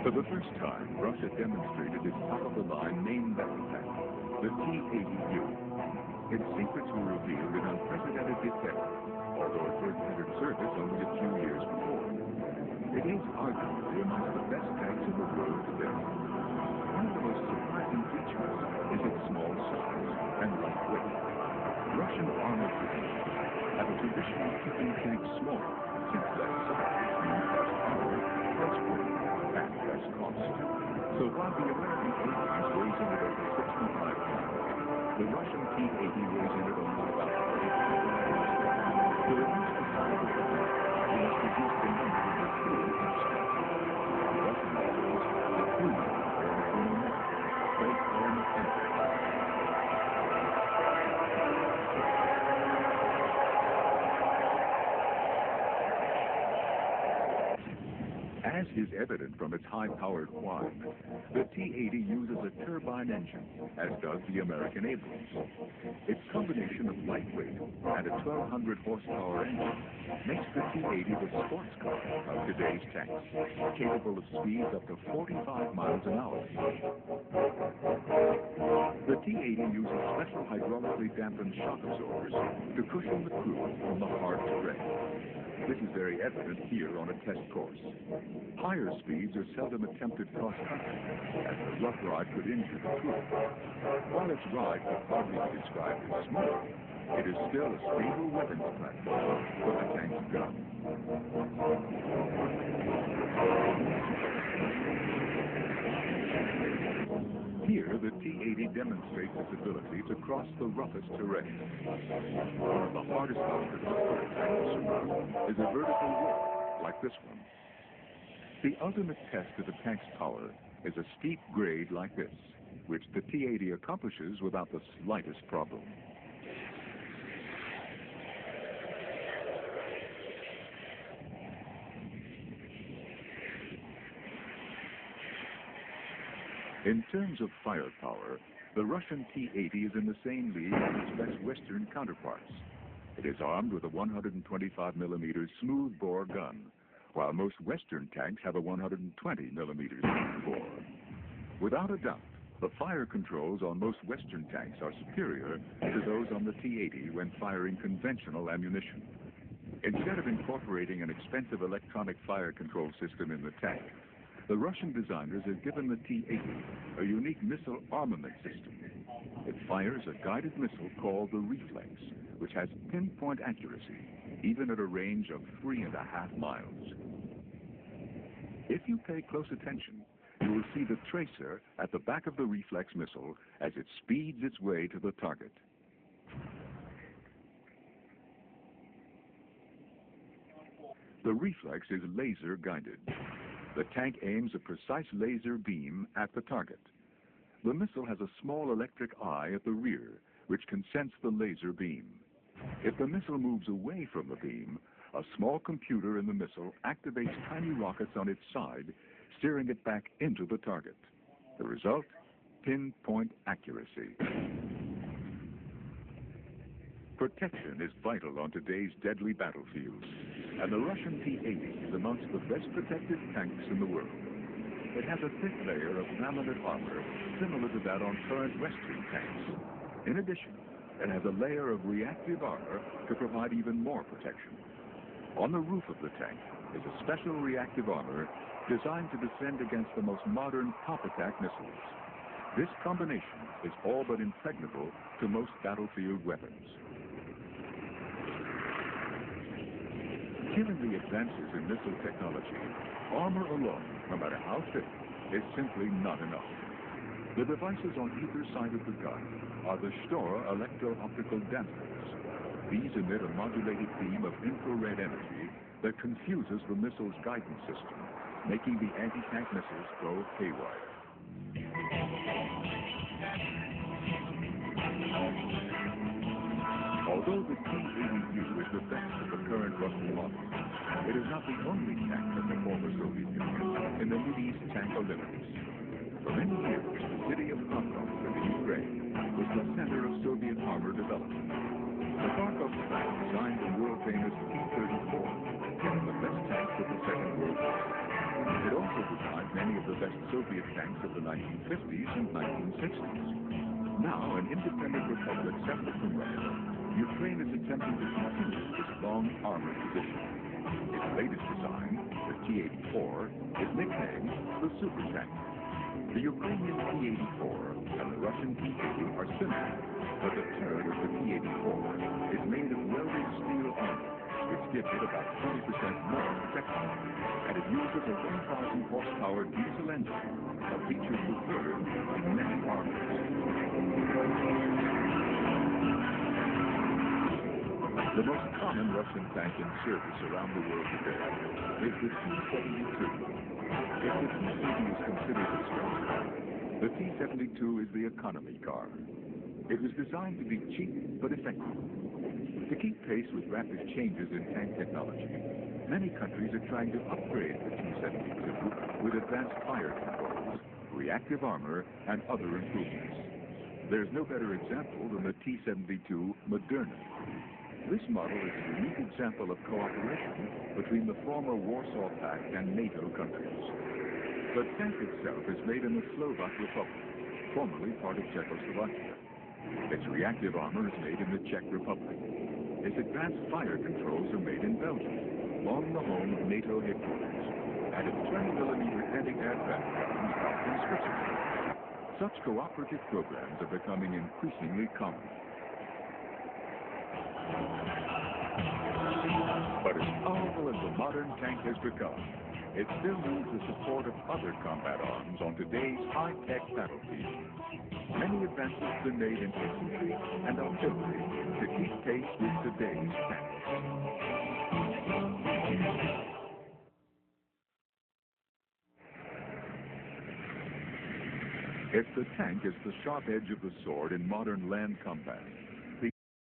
For the first time, Russia demonstrated its top-of-the-line main battle tank, the T-80U. Its secrets were revealed in unprecedented detail, although it first entered service only a few years before. It is arguably among the best tanks in the world today. One of the most surprising features is its small size and light weight. Russian armored divisions have a tradition of keeping tanks small, since less size means less power, less weight, and less cost. So while the American A-10 weighs in at over 65 pounds, the Russian T-80 weighs in at only about 35 pounds. To reduce the size of the tank, we must reduce the number of the crew each tank. On Russian models, the crew numbers are anything more. They are mechanical. As is evident from its high-powered whine, the T-80 uses a turbine engine, as does the American Abrams. Its combination of lightweight and a 1,200 horsepower engine makes the T-80 the sports car of today's tanks, capable of speeds up to 45 miles an hour. The T-80 uses special hydraulically dampened shock absorbers to cushion the crew from the hard terrain. This is very evident here on a test course. Higher speeds are seldom attempted cross-country, as the rough ride could injure the crew. While its ride could hardly be described as smooth, it is still a stable weapons platform for the tank's gun. Here, the T-80 demonstrates its ability to cross the roughest terrain. One of the hardest obstacles for a tank to surmount is a vertical wall, like this one. The ultimate test of the tank's power is a steep grade like this, which the T-80 accomplishes without the slightest problem. In terms of firepower, the Russian T-80 is in the same league as its best Western counterparts. It is armed with a 125mm smoothbore gun, while most Western tanks have a 120mm smoothbore. Without a doubt, the fire controls on most Western tanks are superior to those on the T-80 when firing conventional ammunition. Instead of incorporating an expensive electronic fire control system in the tank, the Russian designers have given the T-80 a unique missile armament system. It fires a guided missile called the Reflex, which has pinpoint accuracy, even at a range of 3.5 miles. If you pay close attention, you will see the tracer at the back of the Reflex missile as it speeds its way to the target. The Reflex is laser guided. The tank aims a precise laser beam at the target. The missile has a small electric eye at the rear, which can sense the laser beam. If the missile moves away from the beam, a small computer in the missile activates tiny rockets on its side, steering it back into the target. The result? Pinpoint accuracy. Protection is vital on today's deadly battlefields, and the Russian T-80 is amongst the best protected tanks in the world. It has a thick layer of laminate armor similar to that on current Western tanks. In addition, it has a layer of reactive armor to provide even more protection. On the roof of the tank is a special reactive armor designed to defend against the most modern top attack missiles. This combination is all but impregnable to most battlefield weapons. Given the advances in missile technology, armor alone, no matter how thick, is simply not enough. The devices on either side of the gun are the Stora electro-optical dampers. These emit a modulated beam of infrared energy that confuses the missile's guidance system, making the anti-tank missiles go haywire. Although the T-80U is the best of the current Russian models, it is not the only tank from the former Soviet Union in the Mideast Tank Olympics. For many years, the city of Kharkov in the Ukraine was the center of Soviet armor development. The Kharkov plant designed the world-famous T-34, one of the best tanks of the Second World War. It also designed many of the best Soviet tanks of the 1950s and 1960s. Now, an independent republic separate from Russia, Ukraine is attempting to continue this long armored position. Its latest design, the T-84, is nicknamed the Super Tank. The Ukrainian T-84 and the Russian T-80 are similar, but the turret of the T-84 is made of welded steel armor, which gives it about 20% more protection, and it uses a 1,000 horsepower diesel engine, a feature preferred in many armors. The most common Russian tank in service around the world today is the T-72. If the T-80 is considered a sports car, the T-72 is the economy car. It was designed to be cheap but effective. To keep pace with rapid changes in tank technology, many countries are trying to upgrade the T-72 with advanced fire controls, reactive armor, and other improvements. There's no better example than the T-72 Moderna. This model is a unique example of cooperation between the former Warsaw Pact and NATO countries. The tank itself is made in the Slovak Republic, formerly part of Czechoslovakia. Its reactive armor is made in the Czech Republic. Its advanced fire controls are made in Belgium, along the home of NATO headquarters, and its 20mm anti-aircraft guns housed in Switzerland. Such cooperative programs are becoming increasingly common. But as powerful as the modern tank has become, it still needs the support of other combat arms on today's high-tech battlefield. Many advances have been made in infantry and artillery to keep pace with today's tanks. If the tank is the sharp edge of the sword in modern land combat,